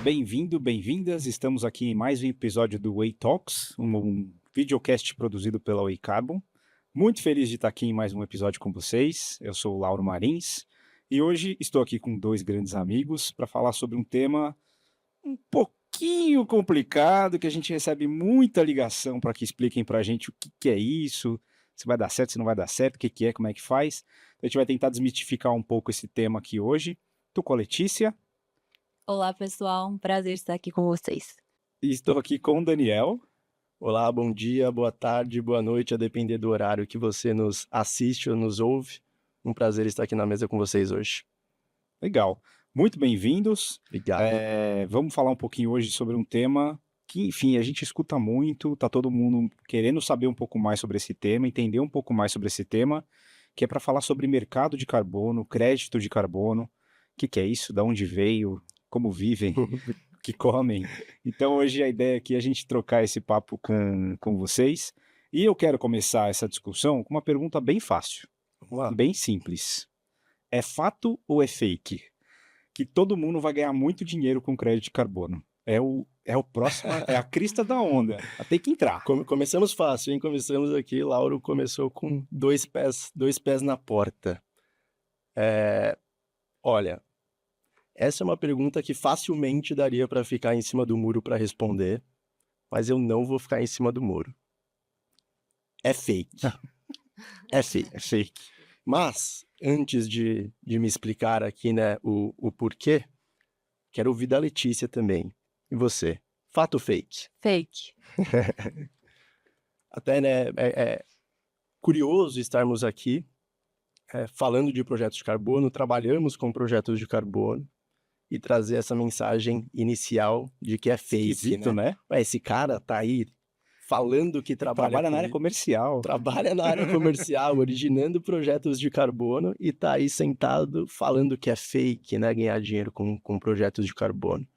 Bem-vindo, bem-vindas. Estamos aqui em mais um episódio do Way Talks, um videocast produzido pela Way Carbon. Muito feliz de estar aqui em mais um episódio com vocês. Eu sou o Lauro Marins e hoje estou aqui com dois grandes amigos para falar sobre um tema um pouquinho complicado, que a gente recebe muita ligação para que expliquem para a gente o que é isso, se vai dar certo, se não vai dar certo, o que é, como é que faz. A gente vai tentar desmistificar um pouco esse tema aqui hoje. Estou com a Letícia. Olá, pessoal, um prazer estar aqui com vocês. E estou aqui com o Daniel. Olá, bom dia, boa tarde, boa noite, a depender do horário que você nos assiste ou nos ouve. Um prazer estar aqui na mesa com vocês hoje. Legal. Muito bem-vindos. Obrigado. Vamos falar um pouquinho hoje sobre um tema que, enfim, a gente escuta muito, tá todo mundo querendo saber um pouco mais sobre esse tema, entender um pouco mais sobre esse tema, que é para falar sobre mercado de carbono, crédito de carbono, o que é isso, de onde veio, como vivem, o que comem. Então hoje a ideia aqui é a gente trocar esse papo com vocês. E eu quero começar essa discussão com uma pergunta bem fácil, Vamos lá. bem simples. É fato ou é fake que todo mundo vai ganhar muito dinheiro com crédito de carbono? É o próximo, é a crista da onda. Tem que entrar. Começamos fácil, hein? Começamos aqui, Lauro começou com dois pés na porta. Olha, essa é uma pergunta que facilmente daria para ficar em cima do muro para responder, mas eu não vou ficar em cima do muro. É fake. É fake. É fake. Mas, antes de me explicar aqui, né, o porquê, quero ouvir da Letícia também. E você? Fato ou fake? Fake. Até, né, é curioso estarmos aqui falando de projetos de carbono, trabalhamos com projetos de carbono e trazer essa mensagem inicial de que é fake, Esquisito, né? Ué, esse cara tá aí falando que Trabalha na área comercial. trabalha na área comercial, originando projetos de carbono e tá aí sentado falando que é fake, né, ganhar dinheiro com projetos de carbono.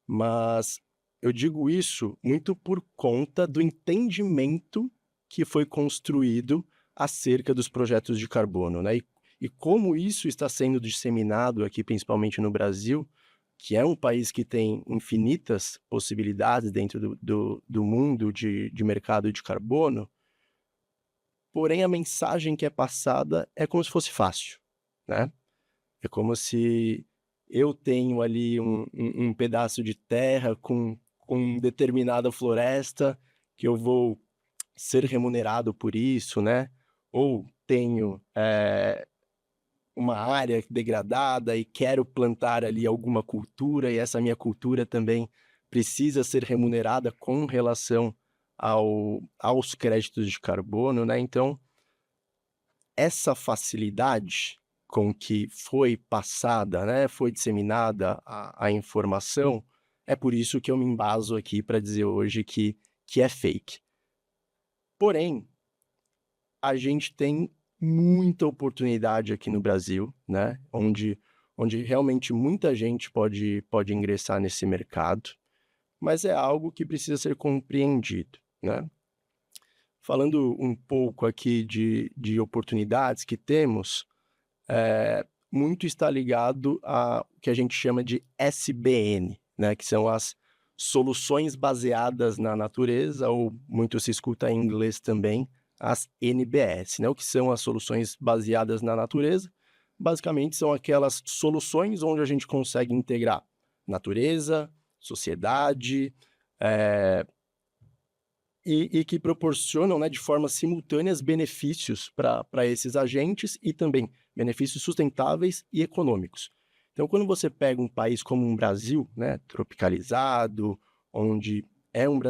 Mas eu digo isso muito por conta do entendimento que foi construído acerca dos projetos de carbono, né? E como isso está sendo disseminado aqui, principalmente no Brasil, que é um país que tem infinitas possibilidades dentro do mundo de mercado de carbono, porém a mensagem que é passada é como se fosse fácil, né? É como se eu tenho ali um pedaço de terra com determinada floresta que eu vou ser remunerado por isso, né? Ou tenho uma área degradada e quero plantar ali alguma cultura e essa minha cultura também precisa ser remunerada com relação aos créditos de carbono, né? Então, essa facilidade com que foi passada, né, foi disseminada a informação, é por isso que eu me embaso aqui para dizer hoje que é fake. Porém, a gente tem muita oportunidade aqui no Brasil, né, onde realmente muita gente pode ingressar nesse mercado, mas é algo que precisa ser compreendido, né? Falando um pouco aqui de oportunidades que temos, muito está ligado a que a gente chama de SBN, né, que são as soluções baseadas na natureza, ou muito se escuta em inglês também, as NBS, né? O que são as soluções baseadas na natureza? Basicamente são aquelas soluções onde a gente consegue integrar natureza, sociedade, e que proporcionam, né, de forma simultâneas benefícios para esses agentes e também benefícios sustentáveis e econômicos. Então, quando você pega um país como o Brasil, né, tropicalizado, onde é um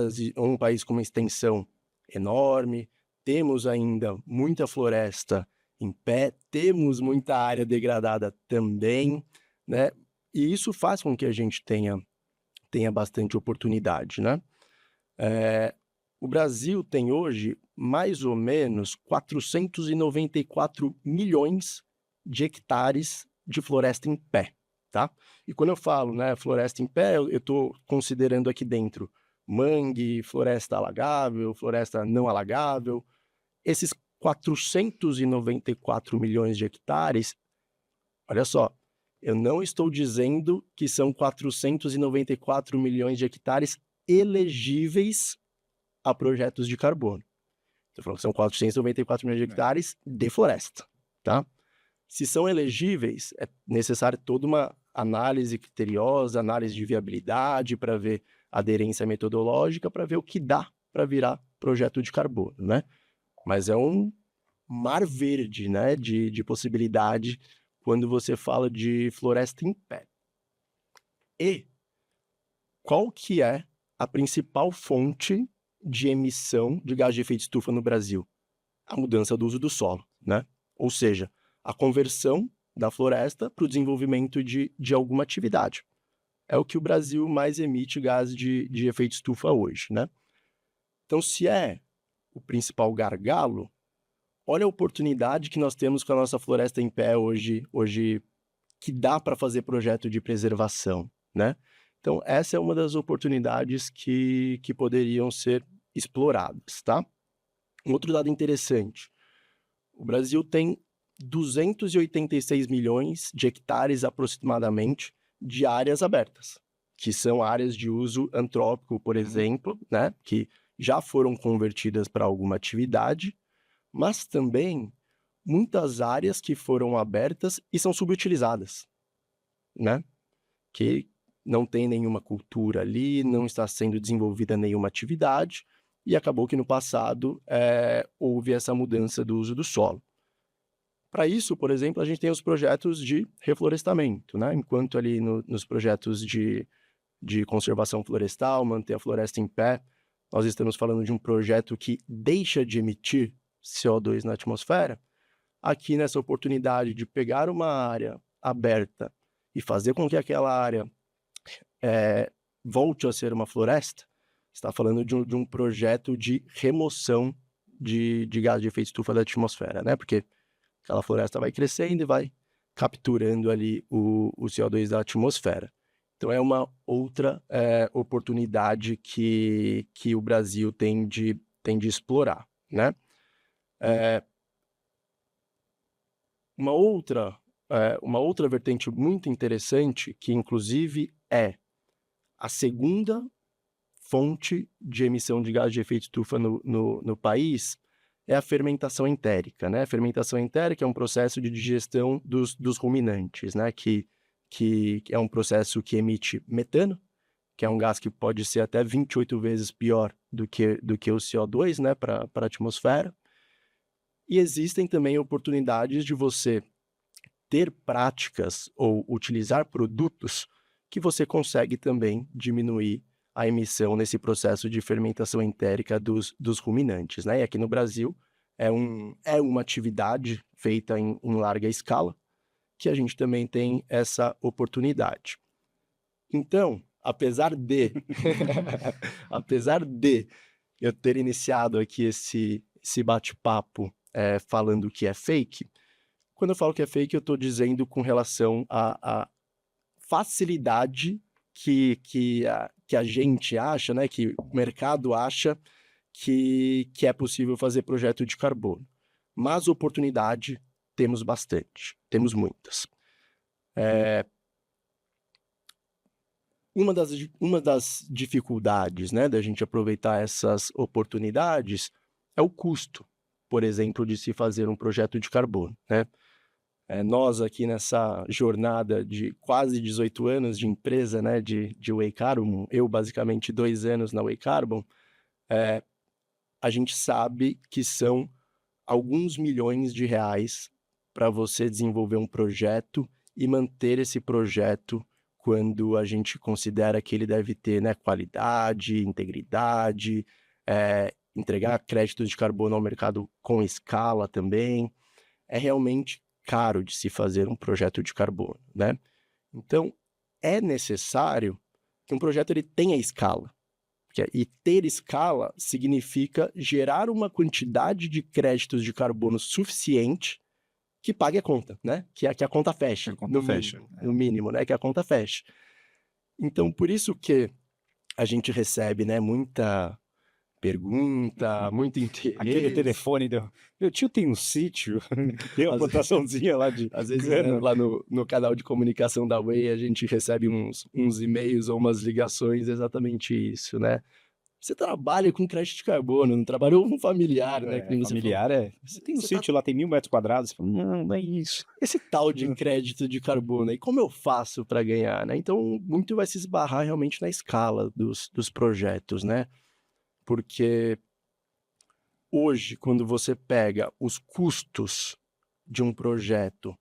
país com uma extensão enorme, temos ainda muita floresta em pé, temos muita área degradada também, né, e isso faz com que a gente tenha bastante oportunidade, né? O Brasil tem hoje mais ou menos 494 milhões de hectares de floresta em pé, tá? E quando eu falo, né, floresta em pé, eu estou considerando aqui dentro mangue, floresta alagável, floresta não alagável. Esses 494 milhões de hectares, olha só, Eu não estou dizendo que são 494 milhões de hectares elegíveis a projetos de carbono. Estou falando que são 494 milhões de hectares de floresta, tá? Se são elegíveis, é necessário toda uma análise criteriosa, análise de viabilidade para ver aderência metodológica, para ver o que dá para virar projeto de carbono, né? Mas é um mar verde, né, de possibilidade quando você fala de floresta em pé. E qual que é a principal fonte de emissão de gás de efeito estufa no Brasil? A mudança do uso do solo, né? Ou seja, a conversão da floresta para o desenvolvimento de alguma atividade. É o que o Brasil mais emite gás de efeito estufa hoje, né? Então, se é o principal gargalo, olha a oportunidade que nós temos com a nossa floresta em pé hoje que dá para fazer projeto de preservação, né? Então, essa é uma das oportunidades que poderiam ser exploradas, tá? Um outro dado interessante, o Brasil tem 286 milhões de hectares aproximadamente de áreas abertas, que são áreas de uso antrópico, por exemplo, né? Que já foram convertidas para alguma atividade, mas também muitas áreas que foram abertas e são subutilizadas, né? Que não tem nenhuma cultura ali, não está sendo desenvolvida nenhuma atividade, e acabou que no passado houve essa mudança do uso do solo. Para isso, por exemplo, a gente tem os projetos de reflorestamento, né? Enquanto ali nos projetos de conservação florestal, manter a floresta em pé, nós estamos falando de um projeto que deixa de emitir CO2 na atmosfera. Aqui nessa oportunidade de pegar uma área aberta e fazer com que aquela área volte a ser uma floresta, está falando de um projeto de remoção de gás de efeito estufa da atmosfera, né? Porque aquela floresta vai crescendo e vai capturando ali o CO2 da atmosfera. Então, é uma outra oportunidade que o Brasil tem de explorar, né? Uma outra vertente muito interessante, que inclusive é a segunda fonte de emissão de gás de efeito estufa no país, é a fermentação entérica, né? A fermentação entérica é um processo de digestão dos ruminantes, né? Que é um processo que emite metano, que é um gás que pode ser até 28 vezes pior do que o CO2, né? Para a atmosfera. E existem também oportunidades de você ter práticas ou utilizar produtos que você consegue também diminuir a emissão nesse processo de fermentação entérica dos ruminantes, né? E aqui no Brasil é uma atividade feita em larga escala, que a gente também tem essa oportunidade. Então, apesar de eu ter iniciado aqui esse bate-papo falando que é fake, quando eu falo que é fake, eu estou dizendo com relação à facilidade que a gente acha, né, que o mercado acha que é possível fazer projeto de carbono. Mas oportunidade temos bastante, temos muitas. Uma das dificuldades, né, da gente aproveitar essas oportunidades é o custo, por exemplo, de se fazer um projeto de carbono, né? Nós aqui nessa jornada de quase 18 anos de empresa, né, de Way Carbon, eu basicamente 2 anos na Way Carbon, a gente sabe que são alguns milhões de reais para você desenvolver um projeto e manter esse projeto quando a gente considera que ele deve ter, né, qualidade, integridade, entregar créditos de carbono ao mercado com escala também. É realmente caro de se fazer um projeto de carbono, né? Então, é necessário que um projeto ele tenha escala. E ter escala significa gerar uma quantidade de créditos de carbono suficiente que pague a conta, né? Que a conta feche. No mínimo, né? Que a conta feche. Então, por isso que a gente recebe, né, muita pergunta, muito Aquele interesse. telefone meu tio tem um sítio, tem uma plantaçãozinha lá de Às vezes, cana. lá no canal de comunicação da Way, a gente recebe uns e-mails ou umas ligações, exatamente isso, né? Você trabalha com crédito de carbono, não trabalhou com familiar, né? Que nem você falou. Familiar você tem um Você tá- sítio lá, tem 1.000 metros quadrados. Você fala, não é isso. Esse tal de crédito de carbono, e como eu faço para ganhar, né? Então, muito vai se esbarrar realmente na escala dos projetos, né? Porque hoje, quando você pega os custos de um projeto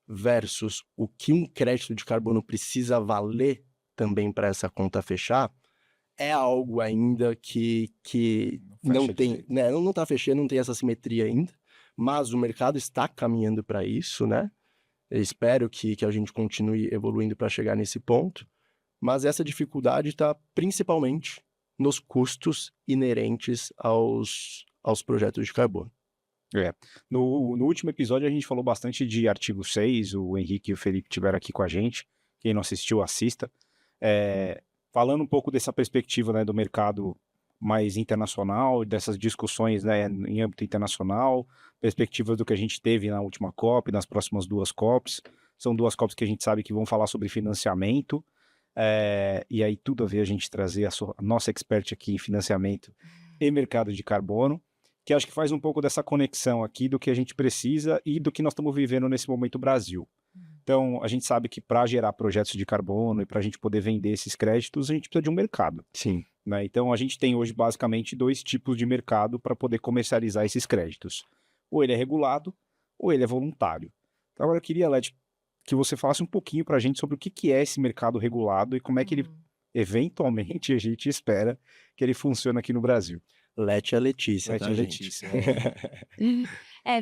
versus o que um crédito de carbono precisa valer também para essa conta fechar, é algo ainda que não fecha tem, direito. né? Não está fechando, não tem essa simetria ainda, mas o mercado está caminhando para isso, né? Eu espero que a gente continue evoluindo para chegar nesse ponto, mas essa dificuldade está principalmente nos custos inerentes aos projetos de carbono. No último episódio a gente falou bastante de artigo 6, o Henrique e o Felipe tiveram aqui com a gente. Quem não assistiu, assista. Falando um pouco dessa perspectiva, né, do mercado mais internacional, dessas discussões, né, em âmbito internacional, perspectivas do que a gente teve na última COP, nas próximas 2 COPs. São 2 COPs que a gente sabe que vão falar sobre financiamento, e aí tudo a ver a gente trazer a nossa expert aqui em financiamento e mercado de carbono, que acho que faz um pouco dessa conexão aqui do que a gente precisa e do que nós estamos vivendo nesse momento Brasil. Então, a gente sabe que para gerar projetos de carbono e para a gente poder vender esses créditos, a gente precisa de um mercado. Sim. Né? Então, a gente tem hoje basicamente 2 tipos de mercado para poder comercializar esses créditos. Ou ele é regulado, ou ele é voluntário. Então, agora eu queria, Leti, que você falasse um pouquinho para a gente sobre o que é esse mercado regulado e como é que ele, eventualmente, a gente espera que ele funcione aqui no Brasil. Lete a Letícia, Leti tá, e gente? Letícia.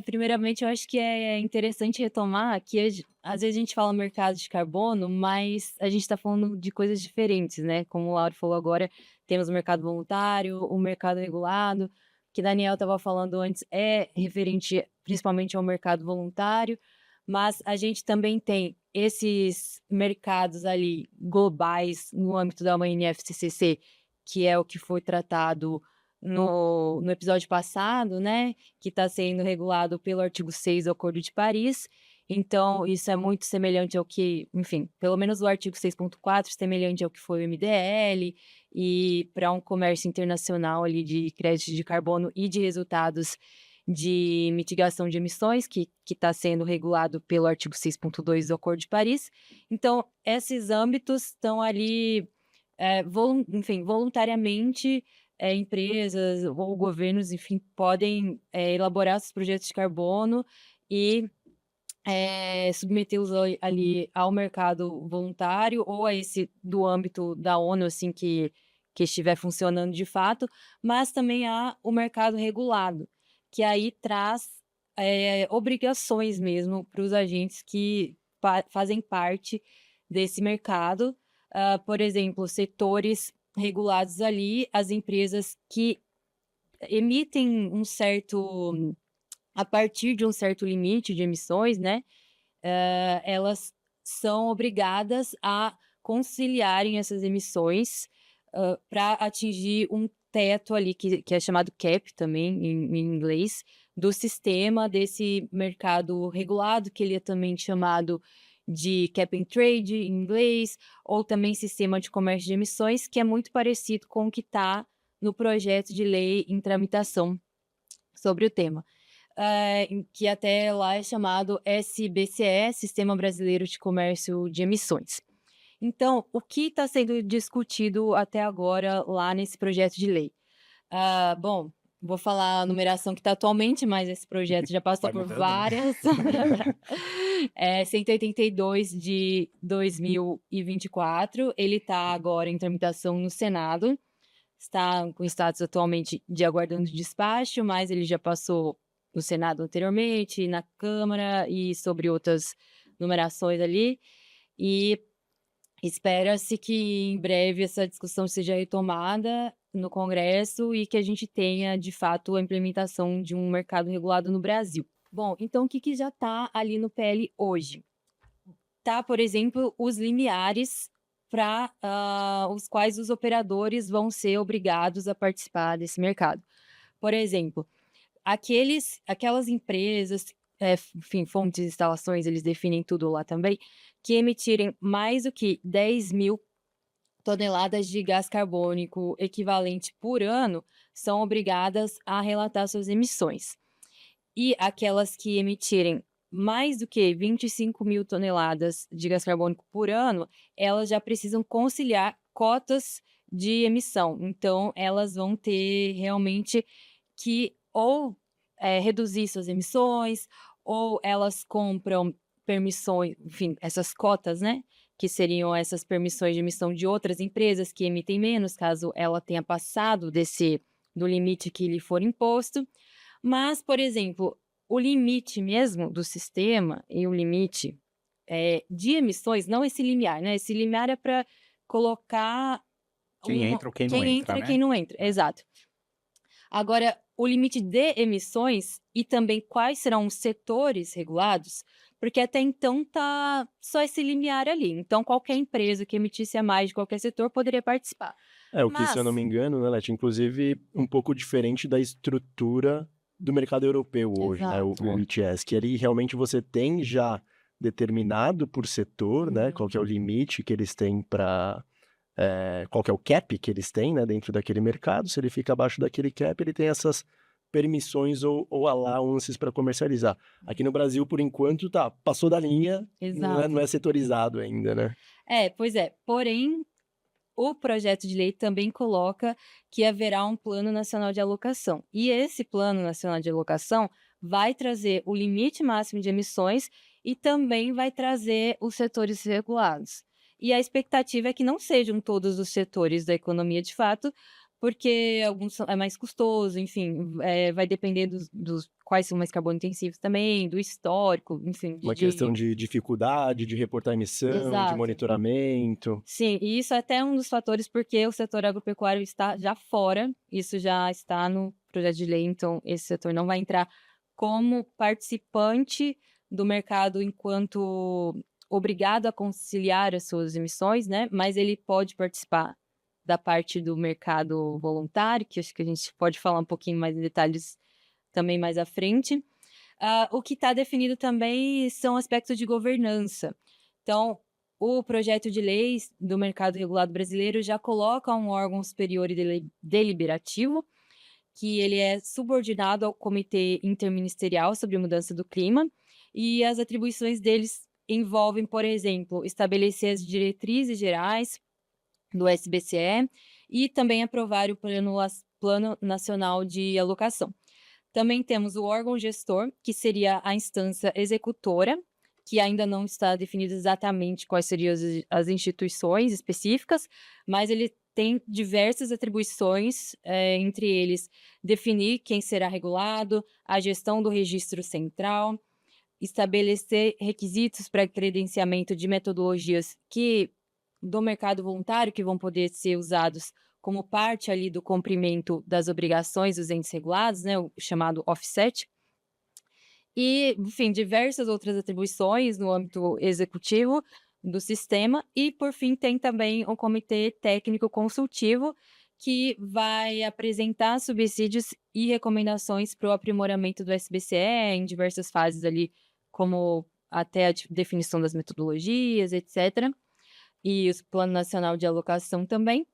Primeiramente, eu acho que é interessante retomar que às vezes a gente fala mercado de carbono, mas a gente está falando de coisas diferentes, né? Como o Lauro falou agora, temos o mercado voluntário, o mercado regulado, que Daniel estava falando antes, é referente principalmente ao mercado voluntário, mas a gente também tem esses mercados ali globais no âmbito da UNFCCC, que é o que foi tratado no episódio passado, né, que está sendo regulado pelo artigo 6 do Acordo de Paris. Então, isso é muito semelhante ao que, enfim, pelo menos o artigo 6.4, semelhante ao que foi o MDL, e para um comércio internacional ali de crédito de carbono e de resultados de mitigação de emissões, que está sendo regulado pelo artigo 6.2 do Acordo de Paris. Então, esses âmbitos estão ali, enfim, voluntariamente empresas ou governos, enfim, podem elaborar seus projetos de carbono e submetê-los ali ao mercado voluntário ou a esse do âmbito da ONU, assim, que estiver funcionando de fato, mas também há o mercado regulado, que aí traz obrigações mesmo para os agentes que fazem parte desse mercado. Por exemplo, setores regulados ali, as empresas que emitem a partir de um certo limite de emissões, né, elas são obrigadas a conciliarem essas emissões, para atingir um teto ali que é chamado cap também em inglês, do sistema desse mercado regulado, que ele é também chamado de cap and trade em inglês, ou também sistema de comércio de emissões, que é muito parecido com o que está no projeto de lei em tramitação sobre o tema. Que até lá é chamado SBCE, Sistema Brasileiro de Comércio de Emissões. Então, o que está sendo discutido até agora lá nesse projeto de lei? Bom, vou falar a numeração que está atualmente, mas esse projeto já passou por várias. 182 de 2024. Ele está agora em tramitação no Senado. Está com status atualmente de aguardando despacho, mas ele já passou no Senado anteriormente, na Câmara e sobre outras numerações ali. E espera-se que em breve essa discussão seja retomada no Congresso e que a gente tenha, de fato, a implementação de um mercado regulado no Brasil. Bom, então o que já está ali no PL hoje? Tá, por exemplo, os limiares para os quais os operadores vão ser obrigados a participar desse mercado. Por exemplo, aquelas empresas, enfim, fontes de instalações, eles definem tudo lá também, que emitirem mais do que 10.000 toneladas de gás carbônico equivalente por ano são obrigadas a relatar suas emissões. E aquelas que emitirem mais do que 25.000 toneladas de gás carbônico por ano, elas já precisam conciliar cotas de emissão. Então, elas vão ter realmente que ou reduzir suas emissões, ou elas compram permissões, enfim, essas cotas, né? Que seriam essas permissões de emissão de outras empresas que emitem menos, caso ela tenha passado do limite que lhe for imposto. Mas, por exemplo, o limite mesmo do sistema e o limite de emissões, não esse limiar, né? Esse limiar é para colocar Quem entra ou quem não quem entra, entra e né? quem não entra. Exato. Agora, o limite de emissões e também quais serão os setores regulados, porque até então tá só esse limiar ali. Então, qualquer empresa que emitisse a mais de qualquer setor poderia participar. O que, se eu não me engano, né, Leti, inclusive um pouco diferente da estrutura do mercado europeu hoje, né, o Exato. ETS, que ali realmente você tem já determinado por setor, né, qual que é o limite que eles têm para... qual que é o cap que eles têm, né, dentro daquele mercado. Se ele fica abaixo daquele cap, ele tem essas permissões ou allowances para comercializar. Aqui no Brasil, por enquanto, passou da linha, Exato. não é setorizado ainda, né? Pois é. Porém, o projeto de lei também coloca que haverá um Plano Nacional de Alocação. E esse Plano Nacional de Alocação vai trazer o limite máximo de emissões e também vai trazer os setores regulados. E a expectativa é que não sejam todos os setores da economia de fato, porque alguns é mais custoso, enfim, vai depender dos quais são mais carbono intensivos também, do histórico, enfim. Uma questão de dificuldade de reportar emissão, de Exato. monitoramento. Sim, e isso é até um dos fatores porque o setor agropecuário está já fora, isso já está no projeto de lei, então esse setor não vai entrar como participante do mercado enquanto obrigado a conciliar as suas emissões, né? Mas ele pode participar da parte do mercado voluntário, que acho que a gente pode falar um pouquinho mais em detalhes também mais à frente. O que está definido também são aspectos de governança. Então, o projeto de lei do mercado regulado brasileiro já coloca um órgão superior e deliberativo, que ele é subordinado ao Comitê Interministerial sobre Mudança do Clima, e as atribuições deles envolvem, por exemplo, estabelecer as diretrizes gerais do SBCE e também aprovar o Plano Nacional de Alocação. Também temos o órgão gestor, que seria a instância executora, que ainda não está definido exatamente quais seriam as instituições específicas, mas ele tem diversas atribuições, entre eles definir quem será regulado, a gestão do registro central, estabelecer requisitos para credenciamento de metodologias do mercado voluntário que vão poder ser usados como parte ali do cumprimento das obrigações dos entes regulados, né, o chamado offset. E, enfim, diversas outras atribuições no âmbito executivo do sistema. E, por fim, tem também o Comitê Técnico Consultivo, que vai apresentar subsídios e recomendações para o aprimoramento do SBCE em diversas fases ali, como até a definição das metodologias, etc. E o Plano Nacional de Alocação também.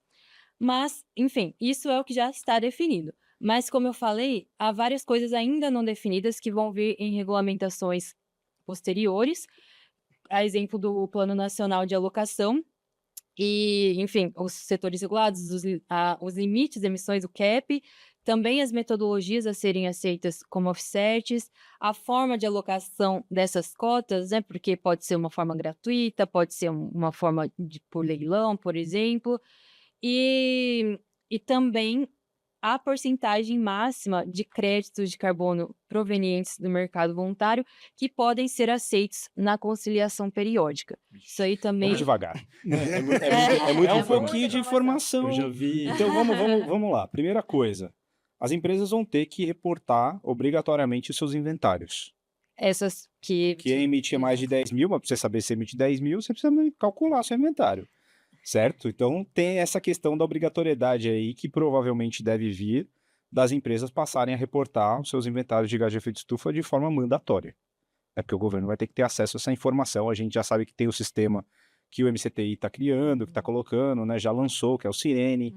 Mas, enfim, isso é o que já está definido. Mas, como eu falei, há várias coisas ainda não definidas que vão vir em regulamentações posteriores, a exemplo do Plano Nacional de Alocação e, enfim, os setores regulados, os limites de emissões, o cap, também as metodologias a serem aceitas como offsets, a forma de alocação dessas cotas, né, porque pode ser uma forma gratuita, pode ser uma forma por leilão, por exemplo, e também a porcentagem máxima de créditos de carbono provenientes do mercado voluntário que podem ser aceitos na conciliação periódica. Isso aí também... Vamos devagar. É muito um pouquinho de informação. Eu já vi. Então vamos lá. Primeira coisa, as empresas vão ter que reportar obrigatoriamente os seus inventários. Essas que... Que emitir mais de 10.000, mas para você saber se emite 10.000, você precisa calcular seu inventário. certo? Então tem essa questão da obrigatoriedade aí que provavelmente deve vir das empresas passarem a reportar os seus inventários de gás de efeito estufa de forma mandatória. É porque o governo vai ter que ter acesso a essa informação. A gente já sabe que tem o sistema que o MCTI está criando, que está colocando, né? Já lançou, que é o Sirene.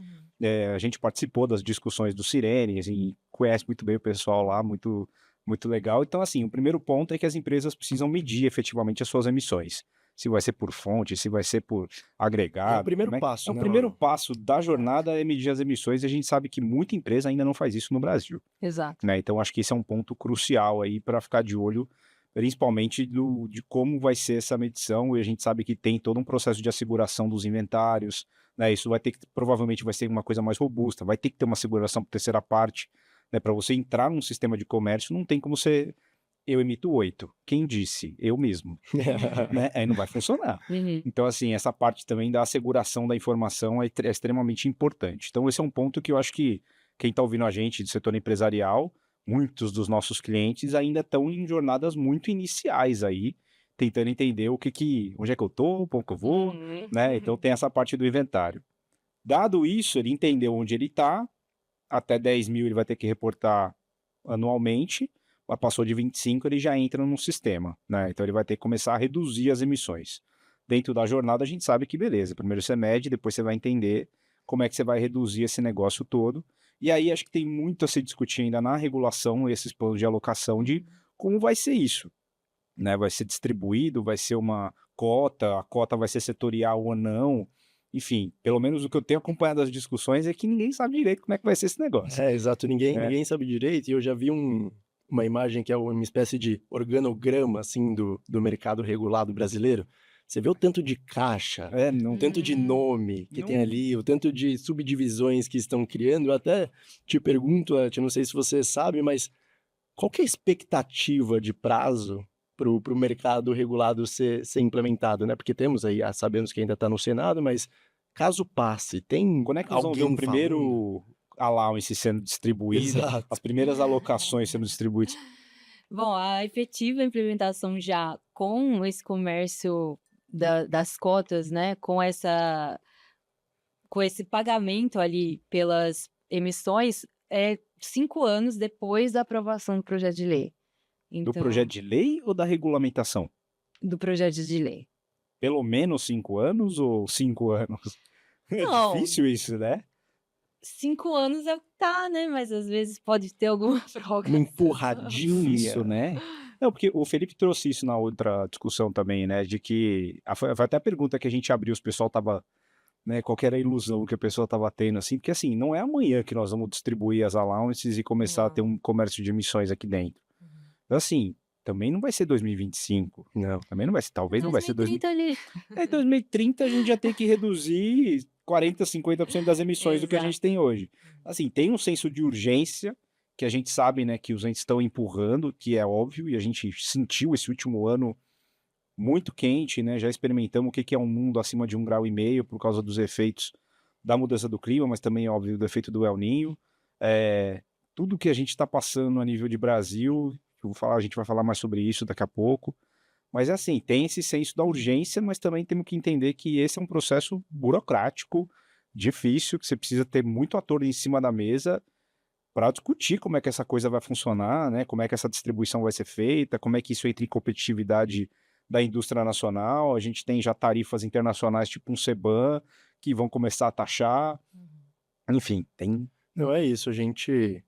A gente participou das discussões do Sirene, assim, conhece muito bem o pessoal lá, muito, muito legal. Então, assim, o primeiro ponto é que as empresas precisam medir efetivamente as suas emissões. Se vai ser por fonte, se vai ser por agregado. É o primeiro como passo, É o né, primeiro Lauro? passo da jornada é medir as emissões e a gente sabe que muita empresa ainda não faz isso no Brasil. Exato. Né? Então, acho que esse é um ponto crucial aí para ficar de olho, principalmente de como vai ser essa medição. E a gente sabe que tem todo um processo de asseguração dos inventários, né? Isso vai ter que, provavelmente vai ser uma coisa mais robusta, vai ter que ter uma asseguração por terceira parte, né? Para você entrar num sistema de comércio, não tem como você. Eu emito 8. Quem disse? Eu mesmo. Né? Aí não vai funcionar. Uhum. Então, assim, essa parte também da asseguração da informação é extremamente importante. Então, esse é um ponto que eu acho que quem está ouvindo a gente do setor empresarial, muitos dos nossos clientes ainda estão em jornadas muito iniciais aí, tentando entender onde é que eu estou, para onde que eu vou, né? Então, tem essa parte do inventário. Dado isso, ele entendeu onde ele está, até 10 mil ele vai ter que reportar anualmente, passou de 25 ele já entra no sistema, né? Então ele vai ter que começar a reduzir as emissões. Dentro da jornada a gente sabe que beleza, primeiro você mede, depois você vai entender como é que você vai reduzir esse negócio todo. E aí acho que tem muito a se discutir ainda na regulação, esses planos de alocação de como vai ser isso, né? Vai ser distribuído, vai ser uma cota, a cota vai ser setorial ou não. Enfim, pelo menos o que eu tenho acompanhado das discussões é que ninguém sabe direito como é que vai ser esse negócio. É, exato, ninguém, É. ninguém sabe direito, e eu já vi uma imagem que é uma espécie de organograma, assim, do mercado regulado brasileiro. Você vê o tanto de caixa, Não, o tanto de nome que tem Não. ali, o tanto de subdivisões que estão criando. Eu até te pergunto, eu não sei se você sabe, mas qual que é a expectativa de prazo para o mercado regulado ser implementado, né? Porque temos aí, sabemos que ainda está no Senado, mas caso passe, tem Quando é que nós vamos ver o alguém falando? primeiro allowance sendo distribuído, Exato. as primeiras alocações sendo distribuídas? Bom, a efetiva implementação já com esse comércio das cotas, né, com esse pagamento ali pelas emissões, é 5 anos depois da aprovação do projeto de lei. Do Então, projeto de lei ou da regulamentação? do projeto de lei. Pelo menos 5 anos ou 5 anos? É Não, difícil isso, né? 5 anos é o que tá, né, mas às vezes pode ter alguma Uma prorrogação. empurradinha. Difícil, né? Não, porque o Felipe trouxe isso na outra discussão também, né? De que. Foi até a pergunta que a gente abriu, o pessoal tava. Né, qual que era a ilusão que a pessoa estava tendo, assim, porque assim, não é amanhã que nós vamos distribuir as allowances e começar a ter um comércio de emissões aqui dentro. Então, assim, também não vai ser 2025. Não. Também não vai ser, talvez não vai ser 2030 ali. 2030 a gente já tem que reduzir 40, 50% das emissões do que a gente tem hoje. Assim, tem um senso de urgência que a gente sabe, né, que os entes estão empurrando, que é óbvio, e a gente sentiu esse último ano muito quente, né? Já experimentamos o que é um mundo acima de 1,5 graus por causa dos efeitos da mudança do clima, mas também, óbvio, do efeito do El Niño. Tudo que a gente está passando a nível de Brasil, a gente vai falar mais sobre isso daqui a pouco. Mas é assim, tem esse senso da urgência, mas também temos que entender que esse é um processo burocrático, difícil, que você precisa ter muito ator em cima da mesa para discutir como é que essa coisa vai funcionar, né? Como é que essa distribuição vai ser feita, como é que isso entra em competitividade da indústria nacional. A gente tem já tarifas internacionais, tipo um CBAM, que vão começar a taxar. Enfim, tem. Não é isso, a gente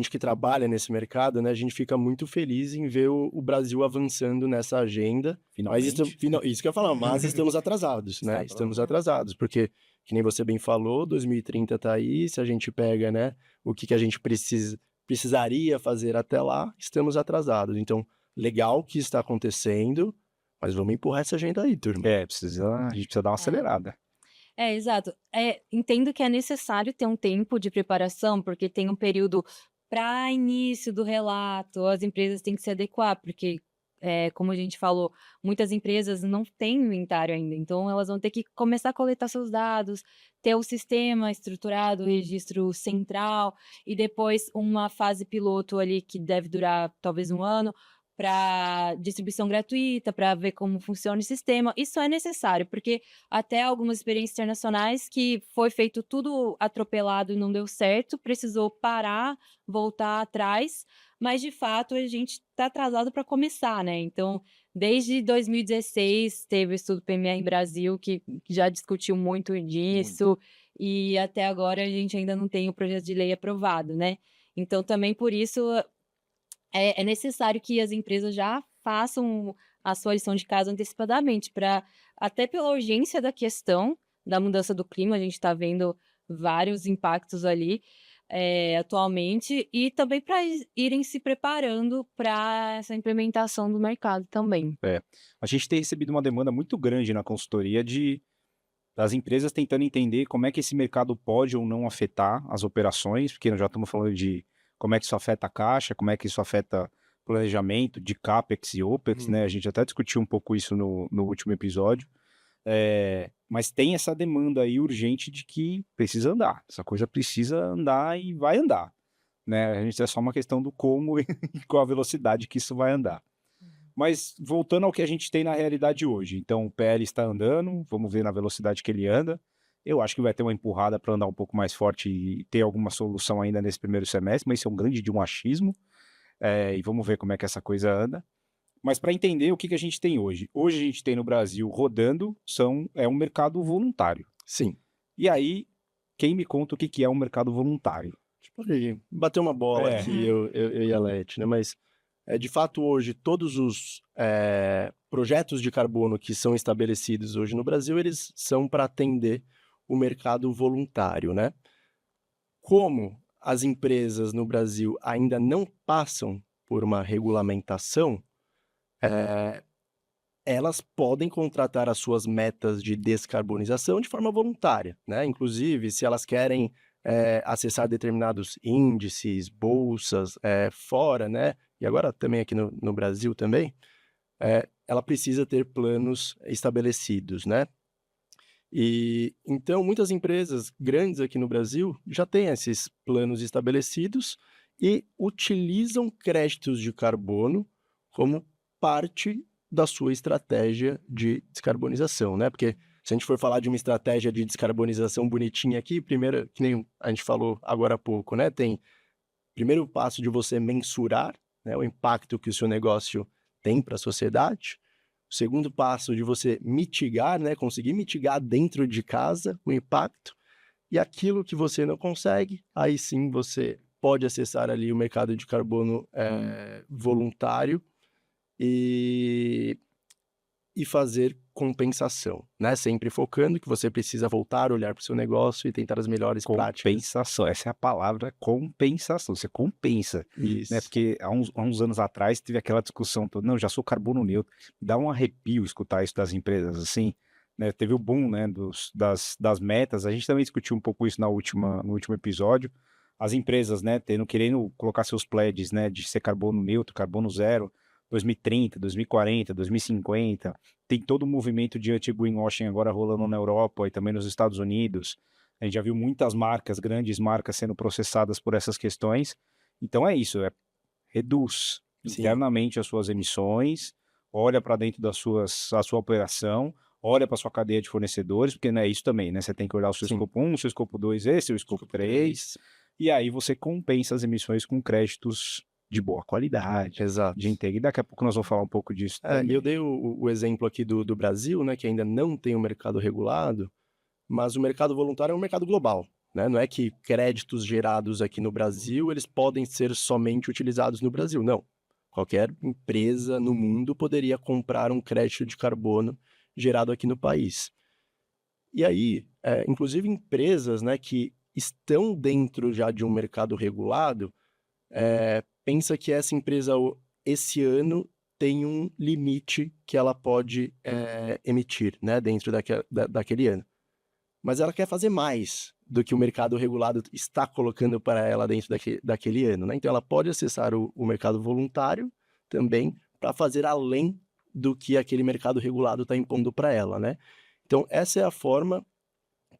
que trabalha nesse mercado, né, a gente fica muito feliz em ver o Brasil avançando nessa agenda. Mas Finalmente. isso que eu ia falar, mas estamos atrasados, né? Estamos atrasados, porque, que nem você bem falou, 2030 tá aí, se a gente pega, né, o que a gente precisaria fazer até lá, estamos atrasados. Então, legal que está acontecendo, mas vamos empurrar essa agenda aí, turma. A gente precisa dar uma acelerada. Exato. Entendo que é necessário ter um tempo de preparação, porque tem um período para início do relato, as empresas têm que se adequar, porque, como a gente falou, muitas empresas não têm inventário ainda, então elas vão ter que começar a coletar seus dados, ter o sistema estruturado, o registro central, e depois uma fase piloto ali que deve durar talvez 1 ano, para distribuição gratuita, para ver como funciona o sistema. Isso é necessário, porque até algumas experiências internacionais que foi feito tudo atropelado e não deu certo, precisou parar, voltar atrás, mas de fato a gente está atrasado para começar, né? Então, desde 2016 teve o estudo PME Brasil que já discutiu muito disso, e até agora a gente ainda não tem o projeto de lei aprovado, né? Então, também por isso é necessário que as empresas já façam a sua lição de casa antecipadamente, para até pela urgência da questão da mudança do clima, a gente está vendo vários impactos ali, atualmente, e também para irem se preparando para essa implementação do mercado também. A gente tem recebido uma demanda muito grande na consultoria das empresas tentando entender como é que esse mercado pode ou não afetar as operações, porque nós já estamos falando de como é que isso afeta a caixa, como é que isso afeta planejamento de CAPEX e OPEX, né? A gente até discutiu um pouco isso no último episódio. Mas tem essa demanda aí urgente de que precisa andar. Essa coisa precisa andar e vai andar, né? A gente é só uma questão do como e qual a velocidade que isso vai andar. Mas voltando ao que a gente tem na realidade hoje. Então, o PL está andando, vamos ver na velocidade que ele anda. Eu acho que vai ter uma empurrada para andar um pouco mais forte e ter alguma solução ainda nesse primeiro semestre, mas isso é um grande de um achismo. E vamos ver como é que essa coisa anda. Mas para entender o que a gente tem hoje. Hoje a gente tem no Brasil rodando, é um mercado voluntário. Sim. E aí, quem me conta o que é um mercado voluntário? Pode bater uma bola aqui, eu e a Leti, né? Mas, de fato, hoje, todos os projetos de carbono que são estabelecidos hoje no Brasil, eles são para atender o mercado voluntário, né? Como as empresas no Brasil ainda não passam por uma regulamentação, elas podem contratar as suas metas de descarbonização de forma voluntária, né? Inclusive, se elas querem acessar determinados índices, bolsas fora, né? E agora também aqui no Brasil também, ela precisa ter planos estabelecidos, né? E então muitas empresas grandes aqui no Brasil já têm esses planos estabelecidos e utilizam créditos de carbono como parte da sua estratégia de descarbonização, né? Porque se a gente for falar de uma estratégia de descarbonização bonitinha aqui, primeiro, que nem a gente falou agora há pouco, né? Tem primeiro passo de você mensurar, né, o impacto que o seu negócio tem para a sociedade. O segundo passo de você mitigar, né, conseguir mitigar dentro de casa o impacto. E aquilo que você não consegue, aí sim você pode acessar ali o mercado de carbono voluntário e fazer compensação, né? Sempre focando que você precisa voltar a olhar para o seu negócio e tentar as melhores práticas. Compensação, essa é a palavra, compensação, você compensa, Isso. né? Porque há uns anos atrás teve aquela discussão toda, não, já sou carbono neutro, dá um arrepio escutar isso das empresas, assim, né? Teve o boom, né, das metas, a gente também discutiu um pouco isso no último episódio, as empresas, né, querendo colocar seus pledges, né, de ser carbono neutro, carbono zero, 2030, 2040, 2050, tem todo o movimento de anti-greenwashing agora rolando na Europa e também nos Estados Unidos. A gente já viu muitas marcas, grandes marcas sendo processadas por essas questões. Então é isso, reduz internamente as suas emissões, olha para dentro da sua operação, olha para sua cadeia de fornecedores, porque não é isso também, né? Você tem que olhar o seu escopo 1, o seu escopo 2, o escopo 3, e aí você compensa as emissões com créditos de boa qualidade, Exato. de entrega. E daqui a pouco nós vamos falar um pouco disso também. Eu dei o exemplo aqui do Brasil, né, que ainda não tem um mercado regulado, mas o mercado voluntário é um mercado global, né? Não é que créditos gerados aqui no Brasil, eles podem ser somente utilizados no Brasil, não. Qualquer empresa no mundo poderia comprar um crédito de carbono gerado aqui no país. E aí, inclusive empresas, né, que estão dentro já de um mercado regulado, pensa que essa empresa, esse ano, tem um limite que ela pode emitir, né, dentro daquele ano. Mas ela quer fazer mais do que o mercado regulado está colocando para ela dentro daquele ano, né? Então, ela pode acessar o mercado voluntário também para fazer além do que aquele mercado regulado está impondo para ela, né? Então, essa é a forma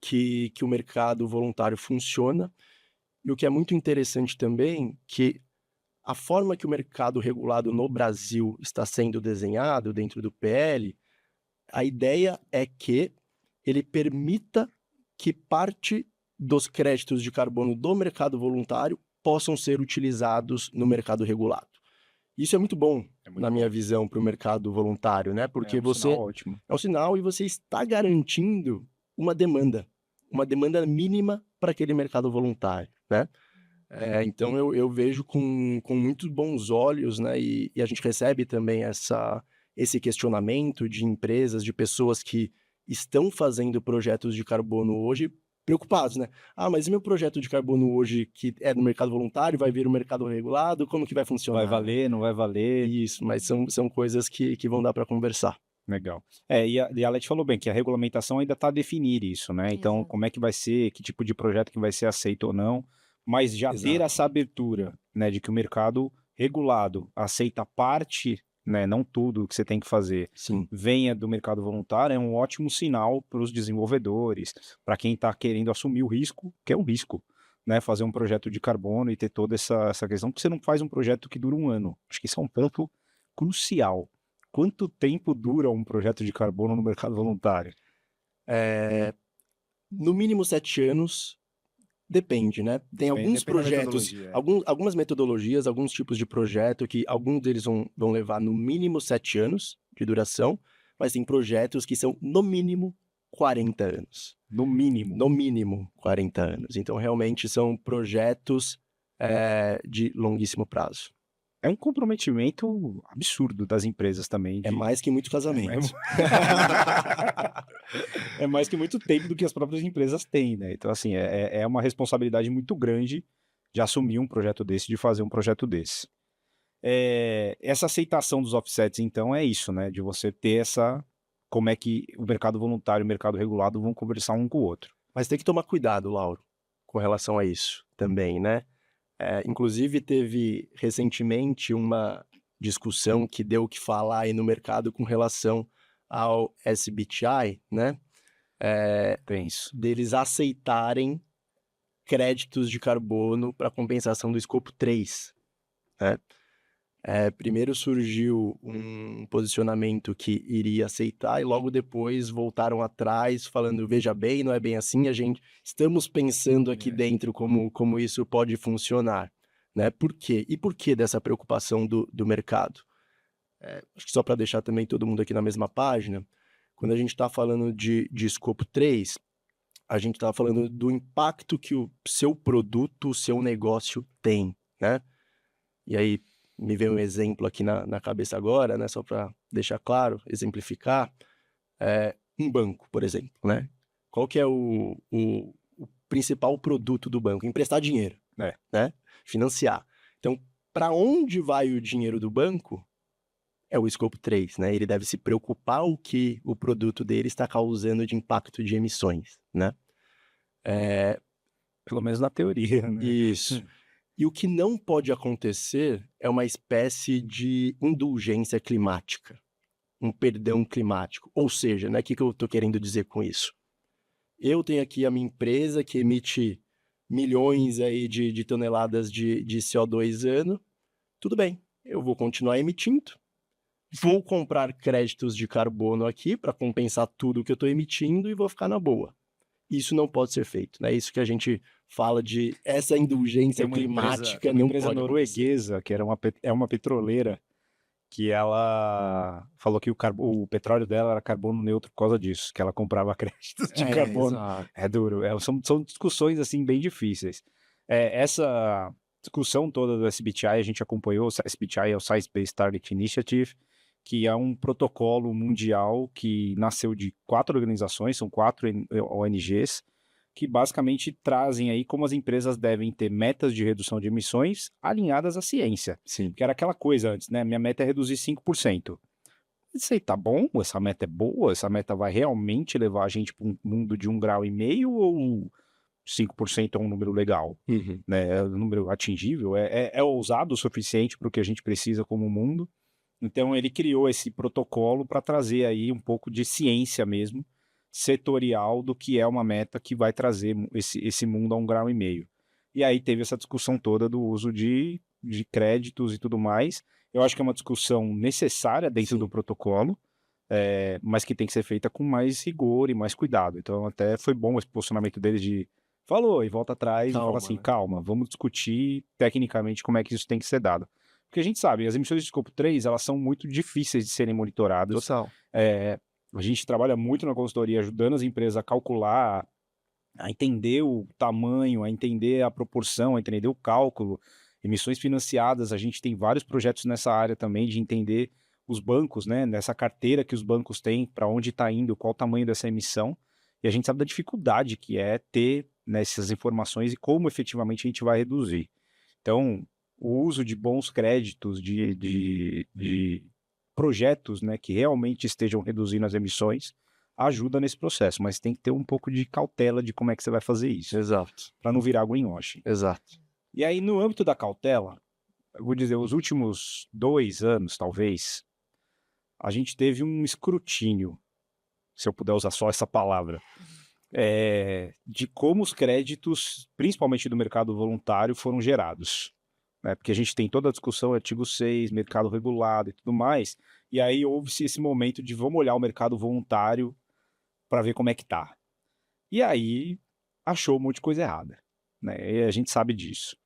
que o mercado voluntário funciona. E o que é muito interessante também, que a forma que o mercado regulado no Brasil está sendo desenhado dentro do PL, a ideia é que ele permita que parte dos créditos de carbono do mercado voluntário possam ser utilizados no mercado regulado. Isso é muito bom, na minha visão, para o mercado voluntário, né? Porque você ótimo. é um sinal e você está garantindo uma demanda mínima para aquele mercado voluntário, né? Então eu vejo com muito bons olhos, né? E a gente recebe também esse questionamento de empresas, de pessoas que estão fazendo projetos de carbono hoje preocupados, né? Ah, mas e meu projeto de carbono hoje, que é no mercado voluntário, vai vir o mercado regulado, como que vai funcionar? Vai valer, não vai valer? Isso, mas são coisas que vão dar para conversar. Legal. E a Leti falou bem que a regulamentação ainda está a definir isso, né? Então, Exato. como é que vai ser, que tipo de projeto que vai ser aceito ou não, mas já ter Exato. essa abertura, né, de que o mercado regulado aceita parte, né, não tudo que você tem que fazer, Sim. venha do mercado voluntário, é um ótimo sinal para os desenvolvedores, para quem está querendo assumir o risco, que é um risco, né, fazer um projeto de carbono e ter toda essa questão, porque você não faz um projeto que dura um ano. Acho que isso é um ponto crucial. Quanto tempo dura um projeto de carbono no mercado voluntário? No mínimo 7 anos, depende, né? Tem alguns Depende da projetos, metodologia, é. algumas metodologias, alguns tipos de projeto que alguns deles vão levar no mínimo 7 anos de duração, mas tem projetos que são no mínimo 40 anos. No mínimo. No mínimo 40 anos. Então, realmente, são projetos de longuíssimo prazo. É um comprometimento absurdo das empresas também. É mais que muito É, casamento. é mais que muito tempo do que as próprias empresas têm, né? Então, assim, é uma responsabilidade muito grande de assumir um projeto desse, de fazer um projeto desse. Essa aceitação dos offsets, então, é isso, né? De você ter como é que o mercado voluntário e o mercado regulado vão conversar um com o outro. Mas tem que tomar cuidado, Lauro, com relação a isso também, né? Inclusive, teve recentemente uma discussão que deu o que falar aí no mercado com relação ao SBTi, né? Tem isso. Deles aceitarem créditos de carbono para compensação do escopo 3, né? Primeiro surgiu um posicionamento que iria aceitar e logo depois voltaram atrás falando, veja bem, não é bem assim, estamos pensando aqui dentro como isso pode funcionar, né? Por quê? E por que dessa preocupação do mercado? Acho que só para deixar também todo mundo aqui na mesma página, quando a gente está falando de escopo 3, a gente está falando do impacto que o seu produto, o seu negócio tem, né? E aí, me veio um exemplo aqui na cabeça agora, né? Só para deixar claro, exemplificar. Um banco, por exemplo, né? Qual que é o principal produto do banco? Emprestar dinheiro, né? Financiar. Então, para onde vai o dinheiro do banco? É o escopo 3, né? Ele deve se preocupar o que o produto dele está causando de impacto de emissões, né? Pelo menos na teoria, né? Isso. E o que não pode acontecer é uma espécie de indulgência climática, um perdão climático. Ou seja, né, o que eu estou querendo dizer com isso? Eu tenho aqui a minha empresa que emite milhões aí de toneladas de CO2 ano. Tudo bem, eu vou continuar emitindo. Vou comprar créditos de carbono aqui para compensar tudo que eu estou emitindo e vou ficar na boa. Isso não pode ser feito, né? Isso que a gente fala de essa indulgência climática uma não empresa pode acontecer. norueguesa, que é uma petroleira, que ela falou que o petróleo dela era carbono neutro por causa disso, que ela comprava créditos de carbono. Exato. É duro, são discussões assim bem difíceis. Essa discussão toda do SBTi, a gente acompanhou, o SBTi é o Science Based Target Initiative, que é um protocolo mundial que nasceu de 4 organizações, são 4 ONGs, que basicamente trazem aí como as empresas devem ter metas de redução de emissões alinhadas à ciência. Sim. Que era aquela coisa antes, né? Minha meta é reduzir 5%. Isso aí tá bom? Essa meta é boa? Essa meta vai realmente levar a gente para um mundo de 1,5 grau ou 5% é um número legal? Uhum. Né? É um número atingível? É ousado o suficiente para o que a gente precisa como mundo? Então ele criou esse protocolo para trazer aí um pouco de ciência mesmo, setorial do que é uma meta que vai trazer esse mundo a 1,5 grau. E aí teve essa discussão toda do uso de de créditos e tudo mais. Eu acho que é uma discussão necessária dentro Sim. do protocolo, mas que tem que ser feita com mais rigor e mais cuidado. Então, até foi bom esse posicionamento deles de falou e volta atrás e fala Calma, assim, né? calma, vamos discutir tecnicamente como é que isso tem que ser dado. Porque a gente sabe, as emissões de escopo 3, elas são muito difíceis de serem monitoradas. Total. A gente trabalha muito na consultoria ajudando as empresas a calcular, a entender o tamanho, a entender a proporção, a entender o cálculo. Emissões financiadas, a gente tem vários projetos nessa área também de entender os bancos, né, nessa carteira que os bancos têm, para onde está indo, qual o tamanho dessa emissão. E a gente sabe da dificuldade que é ter, né, essas informações e como efetivamente a gente vai reduzir. Então, o uso de bons créditos, de projetos, né, que realmente estejam reduzindo as emissões, ajuda nesse processo, mas tem que ter um pouco de cautela de como é que você vai fazer isso, Exato. para não virar greenwashing. Exato. E aí, no âmbito da cautela, eu vou dizer, os últimos 2 anos, talvez, a gente teve um escrutínio, se eu puder usar só essa palavra, de como os créditos, principalmente do mercado voluntário, foram gerados. Né? Porque a gente tem toda a discussão, artigo 6, mercado regulado e tudo mais, e aí houve-se esse momento de vamos olhar o mercado voluntário para ver como é que tá. E aí achou um monte de coisa errada, né? E a gente sabe disso.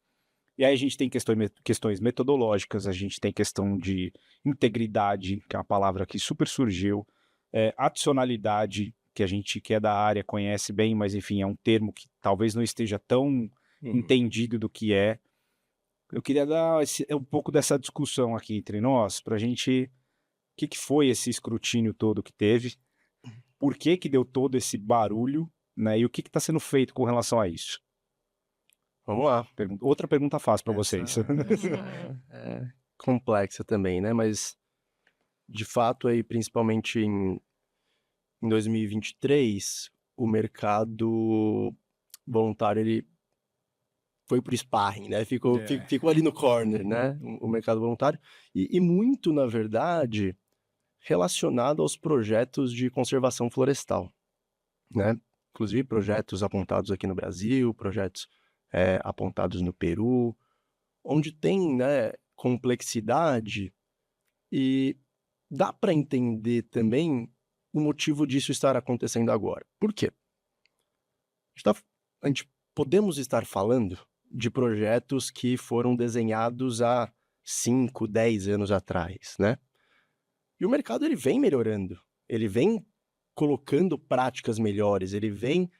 E aí a gente tem questões metodológicas, a gente tem questão de integridade, que é uma palavra que super surgiu, adicionalidade, que a gente que é da área conhece bem, mas enfim, é um termo que talvez não esteja tão entendido do que é. Eu queria dar um pouco dessa discussão aqui entre nós, para a gente... O que foi esse escrutínio todo que teve? Por que deu todo esse barulho? Né? E o que está sendo feito com relação a isso? Vamos lá. Outra pergunta fácil para Essa vocês. é complexa também, né? Mas, de fato, aí, principalmente em 2023, o mercado voluntário, ele foi pro sparring, né? Ficou ali no corner, né? O mercado voluntário. E muito, na verdade, relacionado aos projetos de conservação florestal, né? Inclusive projetos apontados aqui no Brasil, projetos apontados no Peru, onde tem, né, complexidade e dá para entender também o motivo disso estar acontecendo agora. Por quê? A gente podemos estar falando de projetos que foram desenhados há 5, 10 anos atrás, né? E o mercado ele vem melhorando, ele vem colocando práticas melhores, ele vem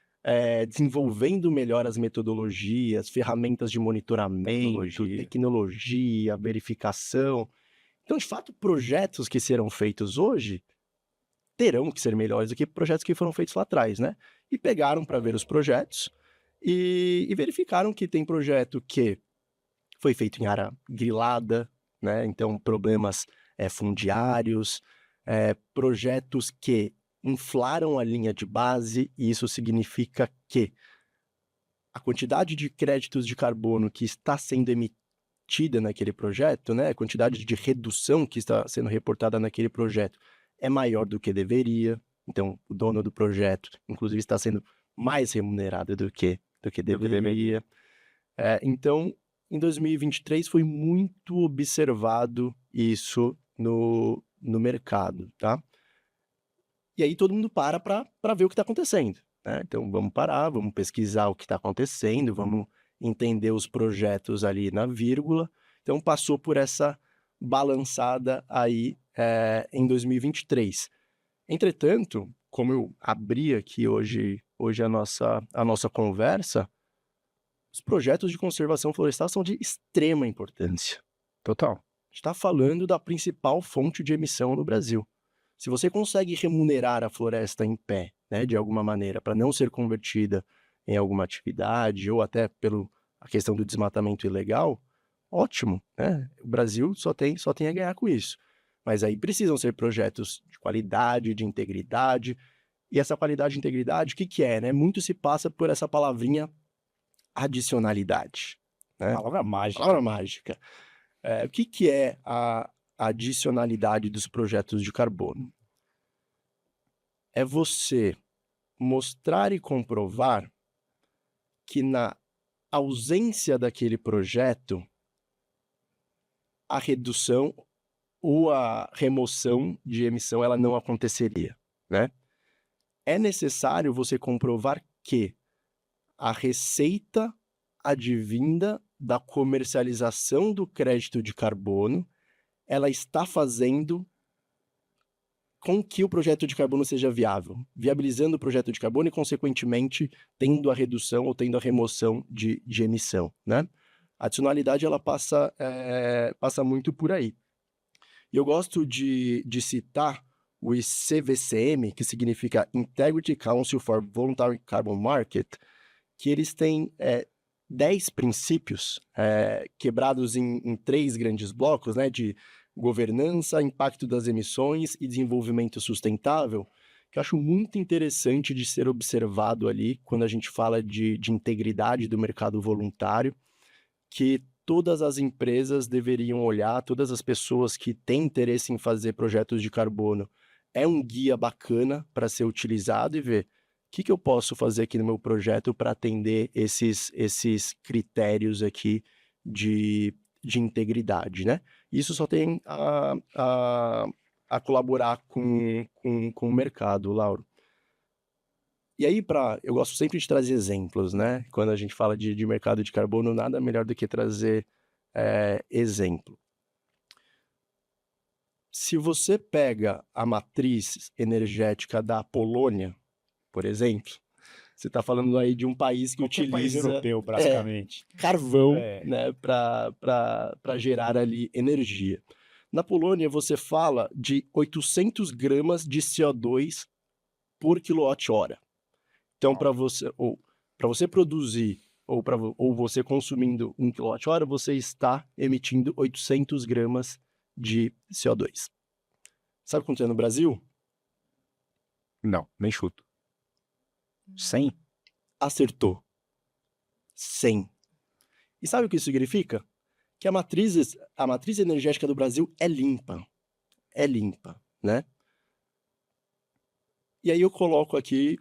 desenvolvendo melhor as metodologias, ferramentas de monitoramento, tecnologia, verificação. Então, de fato, projetos que serão feitos hoje terão que ser melhores do que projetos que foram feitos lá atrás, né? E pegaram para ver os projetos e verificaram que tem projeto que foi feito em área grilada, né? Então, problemas fundiários, projetos que inflaram a linha de base, e isso significa que a quantidade de créditos de carbono que está sendo emitida naquele projeto, né, a quantidade de redução que está sendo reportada naquele projeto é maior do que deveria. Então, o dono do projeto, inclusive, está sendo mais remunerado do que deveria. Então, em 2023 foi muito observado isso no mercado, tá? E aí todo mundo para ver o que está acontecendo, né? Então vamos parar, vamos pesquisar o que está acontecendo, vamos entender os projetos ali na vírgula. Então passou por essa balançada aí em 2023. Entretanto, como eu abri aqui hoje a nossa conversa, os projetos de conservação florestal são de extrema importância. Total. A gente está falando da principal fonte de emissão no Brasil. Se você consegue remunerar a floresta em pé, né, de alguma maneira, para não ser convertida em alguma atividade, ou até pela questão do desmatamento ilegal, ótimo, né? O Brasil só tem a ganhar com isso. Mas aí precisam ser projetos de qualidade, de integridade. E essa qualidade e integridade, o que é, né? Muito se passa por essa palavrinha adicionalidade. Né? Palavra mágica. Palavra mágica. O que é a adicionalidade dos projetos de carbono? É você mostrar e comprovar que na ausência daquele projeto, a redução ou a remoção de emissão ela não aconteceria, né? É necessário você comprovar que a receita advinda da comercialização do crédito de carbono, ela está fazendo com que o projeto de carbono seja viável, viabilizando o projeto de carbono e, consequentemente, tendo a redução ou tendo a remoção de emissão, né? A adicionalidade, ela passa muito por aí. E eu gosto de citar o ICVCM, que significa Integrity Council for Voluntary Carbon Market, que eles têm 10 princípios quebrados em 3 grandes blocos, né, de governança, impacto das emissões e desenvolvimento sustentável, que eu acho muito interessante de ser observado ali quando a gente fala de integridade do mercado voluntário, que todas as empresas deveriam olhar, todas as pessoas que têm interesse em fazer projetos de carbono, é um guia bacana para ser utilizado e ver o que eu posso fazer aqui no meu projeto para atender esses critérios aqui de integridade, né? Isso só tem a colaborar com o mercado, Lauro. E aí, eu gosto sempre de trazer exemplos, né? Quando a gente fala de mercado de carbono, nada melhor do que trazer exemplo. Se você pega a matriz energética da Polônia, por exemplo, você está falando aí de um país que Qualquer país utiliza europeu, praticamente. carvão, né, para gerar ali energia. Na Polônia, você fala de 800 gramas de CO2 por quilowatt-hora. Então, para você produzir ou você consumindo 1 kWh, você está emitindo 800 gramas de CO2. Sabe quanto é no Brasil? Não, nem chuto. 100? Acertou. 100. E sabe o que isso significa? Que a matriz energética do Brasil é limpa. É limpa, né? E aí eu coloco aqui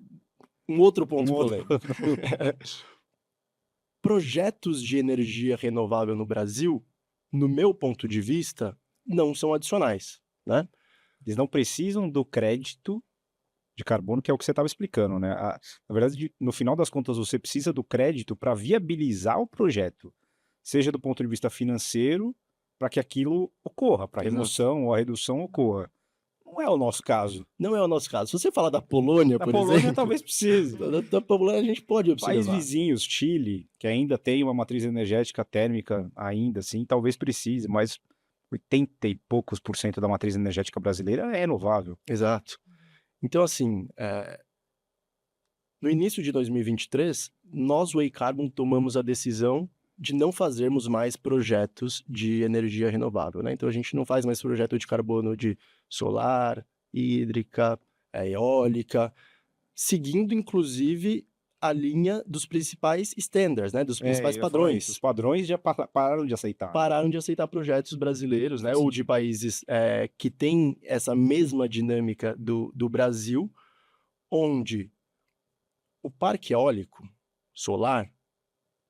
um outro ponto polêmico. Projetos de energia renovável no Brasil, no meu ponto de vista, não são adicionais, né? Eles não precisam do crédito de carbono, que é o que você estava explicando, né? Na verdade, no final das contas, você precisa do crédito para viabilizar o projeto, seja do ponto de vista financeiro, para que aquilo ocorra, para a remoção ou a redução ocorra. Não é o nosso caso. Não é o nosso caso. Se você falar da Polônia, por exemplo... Da Polônia talvez precise. Da Polônia a gente pode observar. Países vizinhos, Chile, que ainda tem uma matriz energética térmica ainda, assim, talvez precise, mas 80 e poucos % da matriz energética brasileira é renovável. Exato. Então, assim, no início de 2023, nós, o Way Carbon, tomamos a decisão de não fazermos mais projetos de energia renovável, né? Então, a gente não faz mais projeto de carbono de solar, hídrica, eólica, seguindo, inclusive, a linha dos principais standards, né? Dos principais padrões. Os padrões já pararam de aceitar. Pararam de aceitar projetos brasileiros, né? Ou de países que têm essa mesma dinâmica do Brasil, onde o parque eólico solar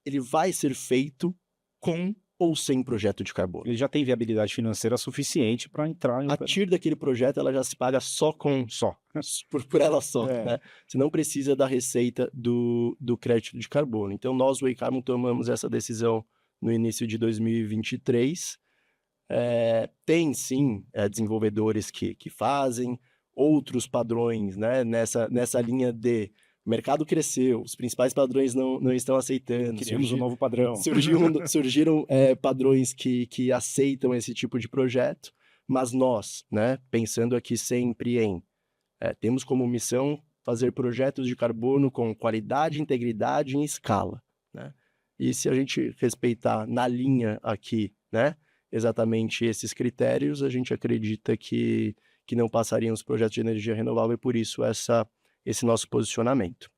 ele vai ser feito com ou sem projeto de carbono. Ele já tem viabilidade financeira suficiente para entrar em A TIR daquele projeto ela já se paga por ela só, né? Você não precisa da receita do crédito de carbono. Então, nós, o Way Carbon, tomamos essa decisão no início de 2023. Tem, sim, desenvolvedores que fazem outros padrões, né? Nessa linha de o mercado cresceu, os principais padrões não estão aceitando. Criamos um novo padrão. Surgiram padrões que aceitam esse tipo de projeto, mas nós, né, pensando aqui sempre temos como missão fazer projetos de carbono com qualidade, integridade e em escala, né? E se a gente respeitar na linha aqui, né, exatamente esses critérios, a gente acredita que não passariam os projetos de energia renovável e por isso esse nosso posicionamento.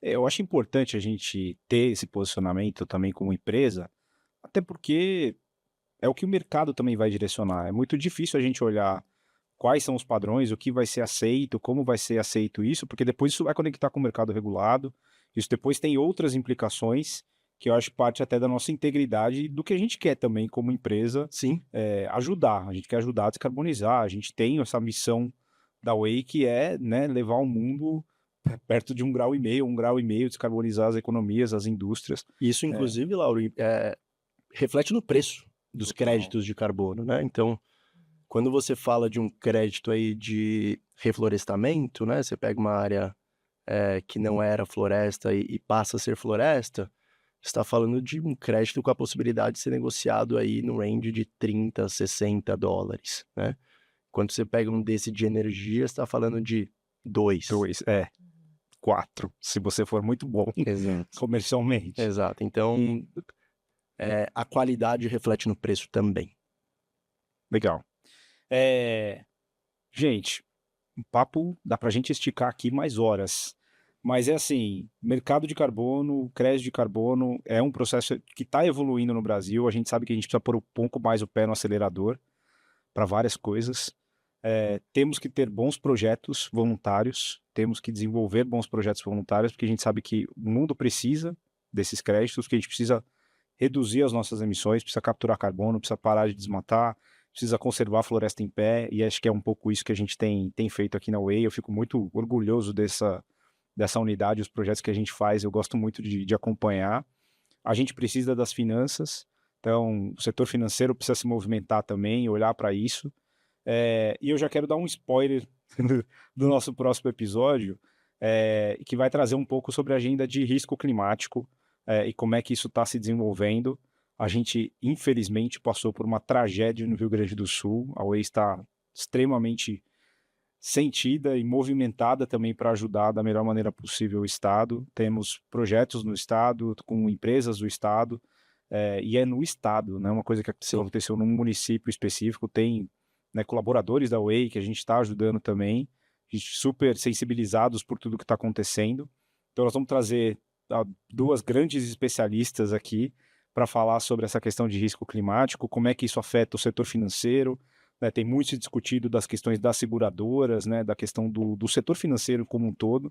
Eu acho importante a gente ter esse posicionamento também como empresa, até porque é o que o mercado também vai direcionar. É muito difícil a gente olhar quais são os padrões, o que vai ser aceito, como vai ser aceito isso, porque depois isso vai conectar com o mercado regulado, isso depois tem outras implicações que eu acho parte até da nossa integridade e do que a gente quer também como empresa Sim, ajudar. A gente quer ajudar a descarbonizar, a gente tem essa missão da Way que é, né, levar o mundo perto de 1,5 graus, descarbonizar as economias, as indústrias. isso inclusive, Lauro, reflete no preço dos Total. créditos de carbono, né? Então, quando você fala de um crédito aí de reflorestamento, né? Você pega uma área que não era floresta e passa a ser floresta, você está falando de um crédito com a possibilidade de ser negociado aí no range de 30, 60 dólares, né? Quando você pega um desse de energia, você está falando de 2. 4, se você for muito bom Exato. comercialmente. Exato. Então, a qualidade reflete no preço também. Legal. Gente, o papo dá pra gente esticar aqui mais horas. Mas é assim, mercado de carbono, crédito de carbono, é um processo que está evoluindo no Brasil. A gente sabe que a gente precisa pôr um pouco mais o pé no acelerador para várias coisas. Temos que ter bons projetos voluntários, temos que desenvolver bons projetos voluntários, porque a gente sabe que o mundo precisa desses créditos, que a gente precisa reduzir as nossas emissões, precisa capturar carbono, precisa parar de desmatar, precisa conservar a floresta em pé, e acho que é um pouco isso que a gente tem feito aqui na Way. Eu fico muito orgulhoso dessa unidade, os projetos que a gente faz, eu gosto muito de acompanhar. A gente precisa das finanças, então o setor financeiro precisa se movimentar também, olhar para isso. E eu já quero dar um spoiler do nosso próximo episódio, que vai trazer um pouco sobre a agenda de risco climático e como é que isso está se desenvolvendo. A gente, infelizmente, passou por uma tragédia no Rio Grande do Sul. A Way está extremamente sentida e movimentada também para ajudar da melhor maneira possível o Estado. Temos projetos no Estado, com empresas do Estado, e é no Estado, não é uma coisa que aconteceu num município específico. Tem, né, colaboradores da Way que a gente está ajudando também, a gente super sensibilizados por tudo que está acontecendo. Então nós vamos trazer duas grandes especialistas aqui para falar sobre essa questão de risco climático, como é que isso afeta o setor financeiro, né? Tem muito se discutido das questões das seguradoras, né, da questão do setor financeiro como um todo,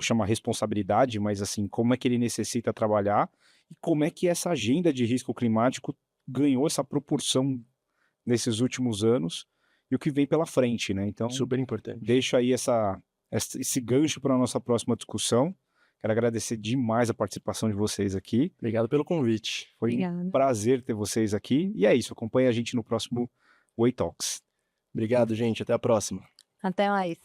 chama responsabilidade, mas assim, como é que ele necessita trabalhar e como é que essa agenda de risco climático ganhou essa proporção nesses últimos anos e o que vem pela frente, né? Então, Super importante. deixo aí esse gancho para a nossa próxima discussão. Quero agradecer demais a participação de vocês aqui. Obrigado pelo convite. Foi Obrigada. um prazer ter vocês aqui. E é isso, acompanhe a gente no próximo Way Talks. Obrigado, gente. Até a próxima. Até mais.